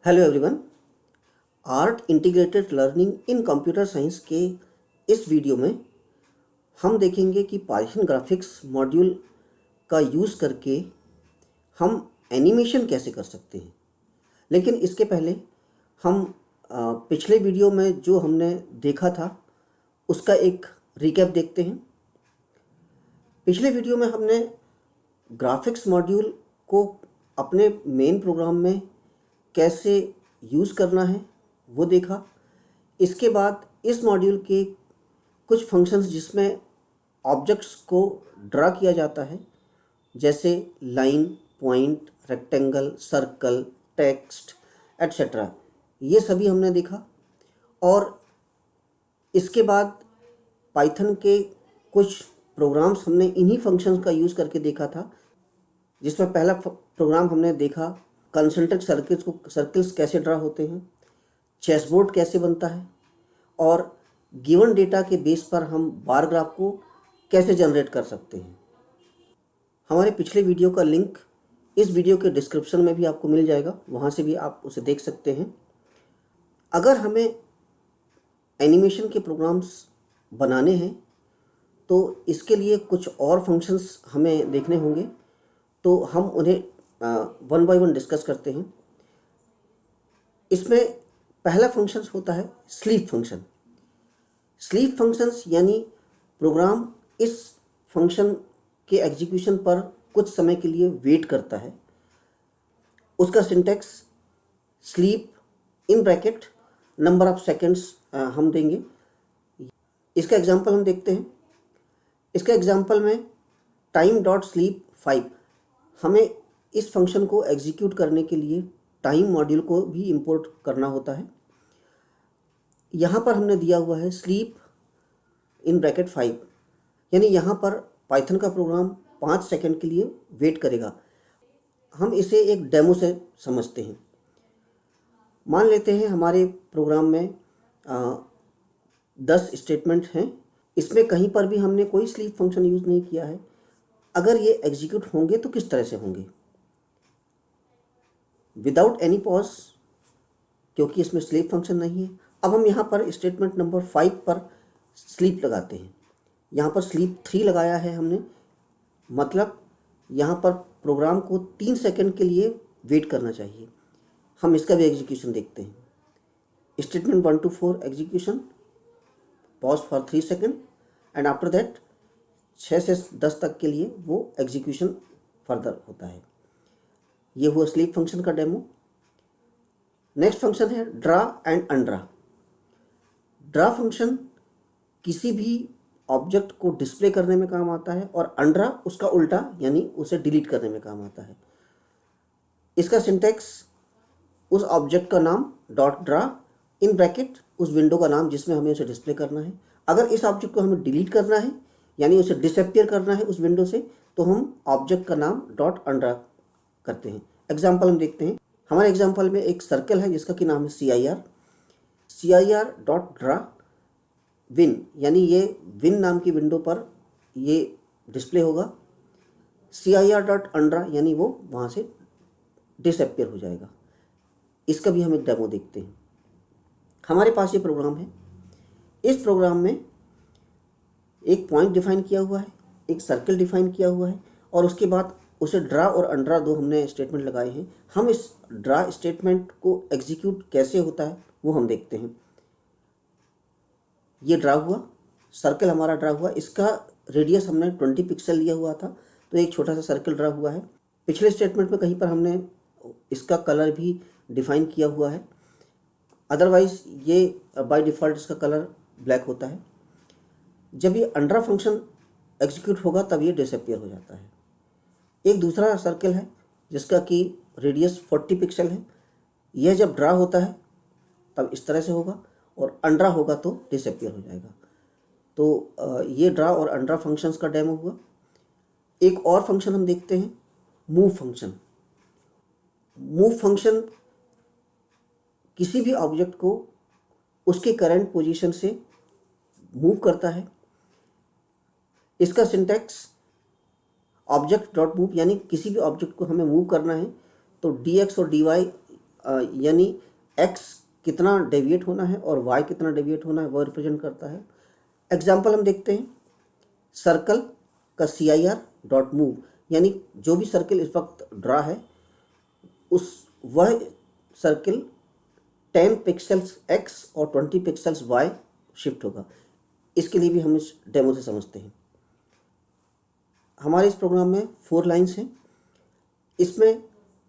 Hello everyone. Art integrated learning इन computer science के इस video में हम देखेंगे कि पाइथन ग्राफिक्स मॉड्यूल का यूज़ करके हम एनिमेशन कैसे कर सकते हैं। लेकिन इसके पहले हम पिछले वीडियो में जो हमने देखा था उसका एक रिकैप देखते हैं। पिछले वीडियो में हमने ग्राफिक्स मॉड्यूल को अपने मेन प्रोग्राम में कैसे यूज़ करना है वो देखा। इसके बाद इस मॉड्यूल के कुछ फंक्शंस जिसमें ऑब्जेक्ट्स को ड्रा किया जाता है, जैसे line, point, rectangle, circle, text etcetera, ये सभी हमने देखा। और इसके बाद पाइथन के कुछ प्रोग्राम्स हमने इन्हीं फंक्शंस का यूज़ करके देखा था, जिसमें पहला प्रोग्राम हमने देखा कंसेंट्रिक सर्कल्स कैसे ड्रा होते हैं, चेसबोर्ड कैसे बनता है, और गिवन डेटा के बेस पर हम बार ग्राफ को कैसे जनरेट कर सकते हैं। हमारे पिछले वीडियो का लिंक इस वीडियो के डिस्क्रिप्शन में भी आपको मिल जाएगा, वहाँ से भी आप उसे देख सकते हैं। अगर हमें एनिमेशन के प्रोग्राम्स बनाने हैं तो इसके लिए कुछ और फंक्शंस हमें देखने होंगे, तो हम उन्हें वन बाय वन डिस्कस करते हैं। इसमें पहला फंक्शन होता है स्लीप फंक्शन। स्लीप फंक्शंस यानी प्रोग्राम इस फंक्शन के एग्जीक्यूशन पर कुछ समय के लिए वेट करता है। उसका syntax sleep in bracket number of seconds हम देंगे। इसका एग्जांपल हम देखते हैं। इसका एग्जांपल में टाइम डॉट स्लीप 5, हमें इस फंक्शन को एग्जीक्यूट करने के लिए टाइम मॉड्यूल को भी इंपोर्ट करना होता है। यहाँ पर हमने दिया हुआ है स्लीप इन ब्रैकेट 5, यानी यहाँ पर पाइथन का प्रोग्राम 5 सेकंड के लिए वेट करेगा। हम इसे एक डेमो से समझते हैं। मान लेते हैं हमारे प्रोग्राम में 10 स्टेटमेंट हैं। इसमें कहीं पर भी हमने कोई स्लीप फंक्शन यूज़ नहीं किया है। अगर ये एग्जीक्यूट होंगे तो किस तरह से होंगे? विदाउट एनी पॉज, क्योंकि इसमें स्लीप फंक्शन नहीं है। अब हम यहाँ पर स्टेटमेंट नंबर 5 पर स्लीप लगाते हैं। यहाँ पर स्लीप 3 लगाया है हमने, मतलब यहाँ पर प्रोग्राम को 3 सेकंड के लिए वेट करना चाहिए। हम इसका भी एग्जीक्यूशन देखते हैं। Statement 1 to 4 execution, pause for 3 second, and after that 6 से 10 तक के लिए वो एग्जीक्यूशन फर्दर होता है। ये हुआ स्लीप फंक्शन का डेमो। नेक्स्ट फंक्शन है ड्रा एंड अनड्रा। ड्रा फंक्शन किसी भी ऑब्जेक्ट को डिस्प्ले करने में काम आता है, और अनड्रा उसका उल्टा, यानी उसे डिलीट करने में काम आता है। इसका सिंटैक्स उस ऑब्जेक्ट का नाम डॉट ड्रा इन ब्रैकेट उस विंडो का नाम जिसमें हमें उसे डिस्प्ले करना है। अगर इस ऑब्जेक्ट को हमें डिलीट करना है, यानी उसे डिसअपियर करना है उस विंडो से, तो हम ऑब्जेक्ट का नाम डॉट अनड्रा करते हैं। एग्जाम्पल हम देखते हैं। हमारे एग्जाम्पल में एक सर्कल है जिसका कि नाम है CIR डॉट ड्रा विन, यानी ये विन नाम की विंडो पर ये डिस्प्ले होगा। CIR डॉट अनड्रा यानी वो वहाँ से डिसअपियर हो जाएगा। इसका भी हम एक डेमो देखते हैं। हमारे पास ये प्रोग्राम है। इस प्रोग्राम में एक पॉइंट डिफाइन किया हुआ है, एक सर्कल डिफाइन किया हुआ है, और उसके बाद उसे ड्रा और अनड्रा दो हमने स्टेटमेंट लगाए हैं। हम इस ड्रा स्टेटमेंट को एग्जीक्यूट कैसे होता है वो हम देखते हैं। ये ड्रा हुआ, सर्कल हमारा ड्रा हुआ। इसका रेडियस हमने 20 पिक्सल लिया हुआ था, तो एक छोटा सा सर्कल ड्रा हुआ है। पिछले स्टेटमेंट में कहीं पर हमने इसका कलर भी डिफाइन किया हुआ है, अदरवाइज ये बाय डिफ़ॉल्ट इसका कलर ब्लैक होता है। जब ये अनड्रा फंक्शन एग्जीक्यूट होगा तब ये डिसअपियर हो जाता है। एक दूसरा सर्कल है जिसका कि रेडियस 40 पिक्सल है। यह जब ड्रा होता है तब इस तरह से होगा, और अनड्रा होगा तो डिसअपियर हो जाएगा। तो ये ड्रा और अनड्रा फंक्शंस का डेमो हुआ। एक और फंक्शन हम देखते हैं, मूव फंक्शन। मूव फंक्शन किसी भी ऑब्जेक्ट को उसके करंट पोजीशन से मूव करता है। इसका सिंटैक्स ऑब्जेक्ट डॉट मूव, यानी किसी भी ऑब्जेक्ट को हमें मूव करना है तो dx और dy यानी x कितना डेविएट होना है और y कितना डेविएट होना है वह रिप्रेजेंट करता है। एग्जाम्पल हम देखते हैं, सर्कल का CIR डॉट मूव, यानी जो भी सर्कल इस वक्त ड्रा है उस वह सर्कल 10 पिक्सल्स x और 20 पिक्सल्स y शिफ्ट होगा। इसके लिए भी हम इस डेमो से समझते हैं। हमारे इस प्रोग्राम में 4 लाइन्स हैं। इसमें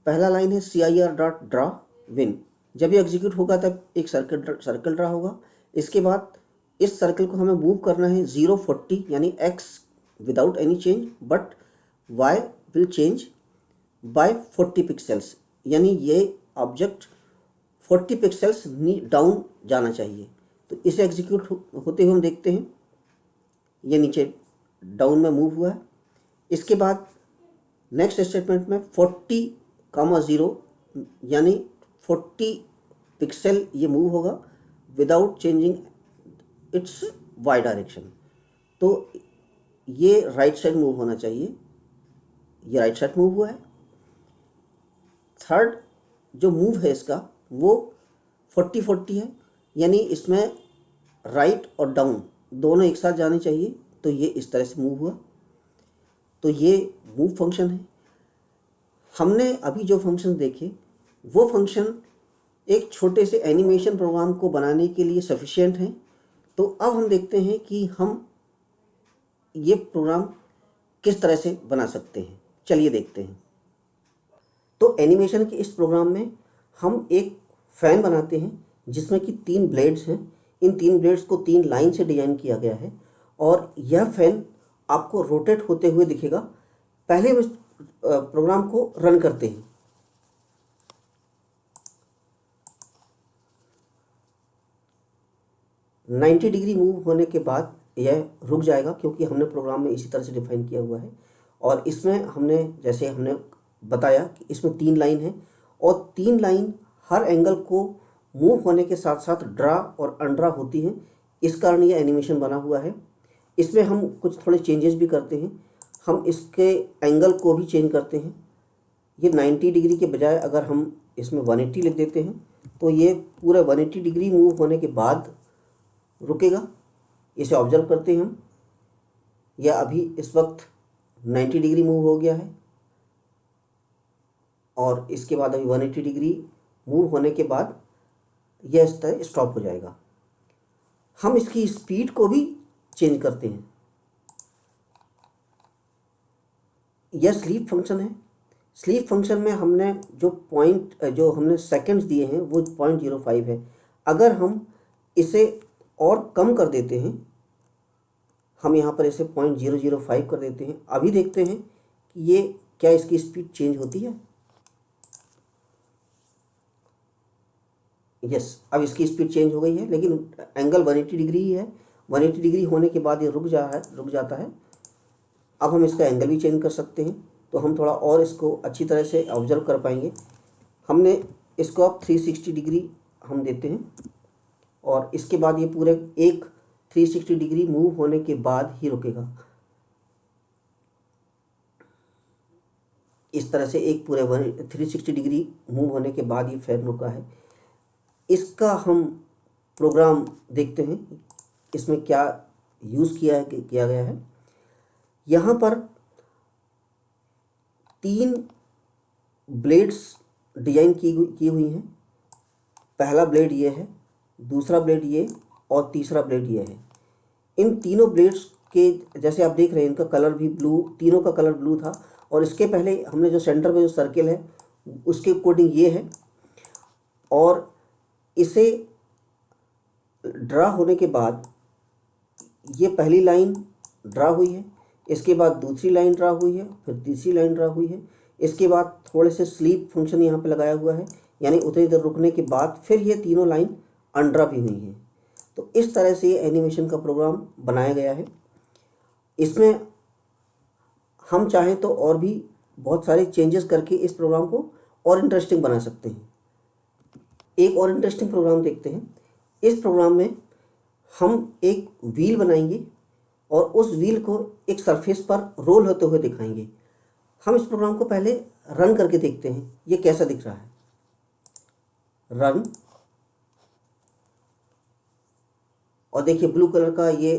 पहला लाइन है CIR डॉट ड्रा विन। जब ये एग्जीक्यूट होगा तब एक सर्कल ड्रा होगा। इसके बाद इस सर्कल को हमें मूव करना है 040, यानी x without any change, but y will change bye 40 pixels, यानी ये ऑब्जेक्ट 40 पिक्सल्स डाउन जाना चाहिए। तो इसे एग्जीक्यूट होते हुए हम देखते हैं ये नीचे डाउन में मूव हुआ है। इसके बाद नेक्स्ट स्टेटमेंट में 40,0 यानी 40 पिक्सल ये मूव होगा without changing its Y direction. तो ये राइट साइड मूव होना चाहिए, ये राइट साइड मूव हुआ है। थर्ड जो मूव है इसका वो 40-40 है, यानी इसमें राइट और डाउन दोनों एक साथ जाने चाहिए। तो ये इस तरह से मूव हुआ। तो ये मूव फंक्शन है। हमने अभी जो फंक्शन देखे वो फंक्शन एक छोटे से एनिमेशन प्रोग्राम को बनाने के लिए सफिशिएंट हैं। तो अब हम देखते हैं कि हम ये प्रोग्राम किस तरह से बना सकते हैं। चलिए देखते हैं। तो एनिमेशन के इस प्रोग्राम में हम एक फ़ैन बनाते हैं जिसमें कि 3 ब्लेड्स हैं। इन 3 ब्लेड्स को 3 लाइन से डिज़ाइन किया गया है और यह फ़ैन आपको रोटेट होते हुए दिखेगा। पहले हम इस प्रोग्राम को रन करते हैं। $90 डिग्री मूव होने के बाद यह रुक जाएगा, क्योंकि हमने प्रोग्राम में इसी तरह से डिफाइन किया हुआ है। और इसमें हमने जैसे हमने बताया कि इसमें 3 लाइन है और 3 लाइन हर एंगल को मूव होने के साथ साथ ड्रा और अनड्रा होती हैं। इस कारण यह एनिमेशन बना हुआ है। इसमें हम कुछ थोड़े चेंजेस भी करते हैं। हम इसके एंगल को भी चेंज करते हैं। ये 90 डिग्री के बजाय अगर हम इसमें 180 लिख देते हैं तो ये पूरा 180 डिग्री मूव होने के बाद रुकेगा। इसे ऑब्जर्व करते हैं हम। यह अभी इस वक्त 90 डिग्री मूव हो गया है और इसके बाद अभी 180 डिग्री मूव होने के बाद यह इस तरह स्टॉप हो जाएगा। हम इसकी स्पीड को भी चेंज करते हैं। यह स्लीप फंक्शन है। स्लीप फंक्शन में हमने जो हमने सेकंड्स दिए हैं वो 0.05 है। अगर हम इसे और कम कर देते हैं, हम यहाँ पर इसे 0.005 कर देते हैं। अभी देखते हैं कि ये क्या इसकी स्पीड चेंज होती है। यस, अब इसकी स्पीड चेंज हो गई है, लेकिन एंगल 180 डिग्री ही है। 180 डिग्री होने के बाद ये रुक जाता है। अब हम इसका एंगल भी चेंज कर सकते हैं, तो हम थोड़ा और इसको अच्छी तरह से ऑब्जर्व कर पाएंगे। हमने इसको अब 360 डिग्री हम देते हैं और इसके बाद ये पूरे एक 360 डिग्री मूव होने के बाद ही रुकेगा। इस तरह से एक पूरे 360 डिग्री मूव होने के बाद ये फैन रुका है। इसका हम प्रोग्राम देखते हैं, इसमें क्या यूज़ किया गया है। यहाँ पर 3 ब्लेड्स डिजाइन की हुई हैं। पहला ब्लेड ये है, दूसरा ब्लेड ये और तीसरा ब्लेड ये है। इन तीनों ब्लेड्स के जैसे आप देख रहे हैं इनका कलर भी ब्लू, तीनों का कलर ब्लू था। और इसके पहले हमने जो सेंटर में जो सर्किल है उसके अकॉर्डिंग ये है। और इसे ड्रा होने के बाद ये पहली लाइन ड्रा हुई है, इसके बाद दूसरी लाइन ड्रा हुई है, फिर तीसरी लाइन ड्रा हुई है। इसके बाद थोड़े से स्लीप फंक्शन यहाँ पे लगाया हुआ है, यानी उतनी देर रुकने के बाद फिर ये तीनों लाइन अनड्रा भी हुई हैं। तो इस तरह से ये एनिमेशन का प्रोग्राम बनाया गया है। इसमें हम चाहें तो और भी बहुत सारे चेंजेस करके इस प्रोग्राम को और इंटरेस्टिंग बना सकते हैं। एक और इंटरेस्टिंग प्रोग्राम देखते हैं। इस प्रोग्राम में हम एक व्हील बनाएंगे और उस व्हील को एक सरफेस पर रोल होते हुए दिखाएंगे। हम इस प्रोग्राम को पहले रन करके देखते हैं ये कैसा दिख रहा है। रन, और देखिए ब्लू कलर का ये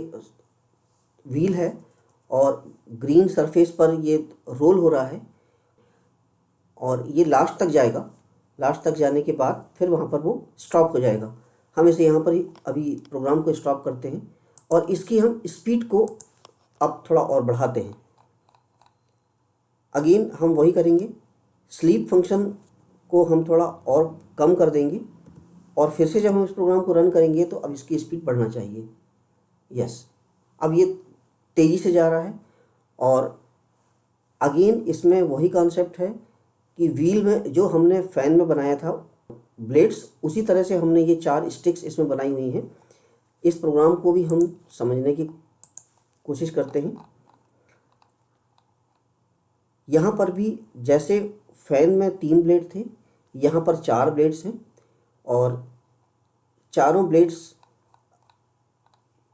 व्हील है और ग्रीन सरफेस पर ये रोल हो रहा है और ये लास्ट तक जाएगा। लास्ट तक जाने के बाद फिर वहाँ पर वो स्टॉप हो जाएगा। हम इसे यहाँ पर ही अभी प्रोग्राम को स्टॉप करते हैं और इसकी हम स्पीड को अब थोड़ा और बढ़ाते हैं। अगेन हम वही करेंगे, स्लीप फंक्शन को हम थोड़ा और कम कर देंगे और फिर से जब हम इस प्रोग्राम को रन करेंगे तो अब इसकी स्पीड बढ़ना चाहिए। यस, अब ये तेज़ी से जा रहा है और अगेन इसमें वही कॉन्सेप्ट है कि व्हील में जो हमने फ़ैन में बनाया था ब्लेड्स, उसी तरह से हमने ये 4 स्टिक्स इसमें बनाई हुई हैं। इस प्रोग्राम को भी हम समझने की कोशिश करते हैं। यहाँ पर भी जैसे फ़ैन में 3 ब्लेड थे, यहाँ पर 4 ब्लेड्स हैं और चारों ब्लेड्स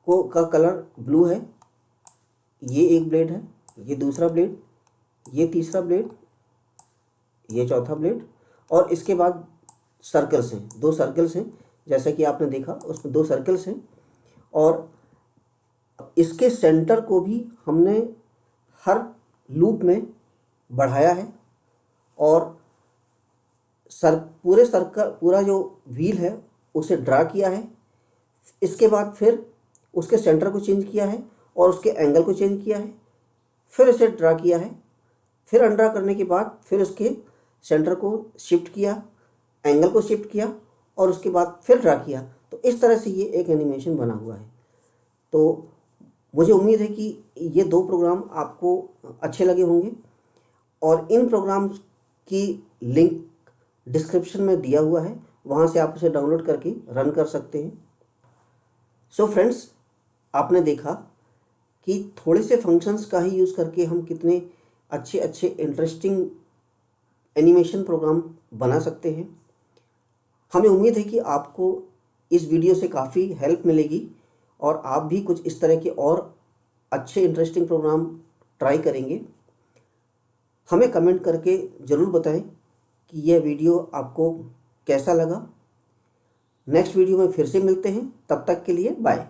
का कलर ब्लू है। ये एक ब्लेड है, ये दूसरा ब्लेड, ये तीसरा ब्लेड, ये चौथा ब्लेड और इसके बाद सर्कल्स हैं, 2 सर्कल्स हैं जैसा कि आपने देखा, उसमें 2 सर्कल्स हैं और इसके सेंटर को भी हमने हर लूप में बढ़ाया है और पूरा जो व्हील है उसे ड्रा किया है। इसके बाद फिर उसके सेंटर को चेंज किया है और उसके एंगल को चेंज किया है, फिर इसे ड्रा किया है, फिर अनड्रा करने के बाद फिर उसके सेंटर को शिफ्ट किया, एंगल को शिफ्ट किया और उसके बाद फिर ड्रा किया। तो इस तरह से ये एक एनिमेशन बना हुआ है। तो मुझे उम्मीद है कि ये 2 प्रोग्राम आपको अच्छे लगे होंगे और इन प्रोग्राम्स की लिंक डिस्क्रिप्शन में दिया हुआ है, वहाँ से आप उसे डाउनलोड करके रन कर सकते हैं। सो फ्रेंड्स, आपने देखा कि थोड़े से फंक्शंस का ही यूज़ करके हम कितने अच्छे इंटरेस्टिंग एनिमेशन प्रोग्राम बना सकते हैं। हमें उम्मीद है कि आपको इस वीडियो से काफ़ी हेल्प मिलेगी और आप भी कुछ इस तरह के और अच्छे इंटरेस्टिंग प्रोग्राम ट्राई करेंगे। हमें कमेंट करके ज़रूर बताएं कि यह वीडियो आपको कैसा लगा। नेक्स्ट वीडियो में फिर से मिलते हैं, तब तक के लिए बाय।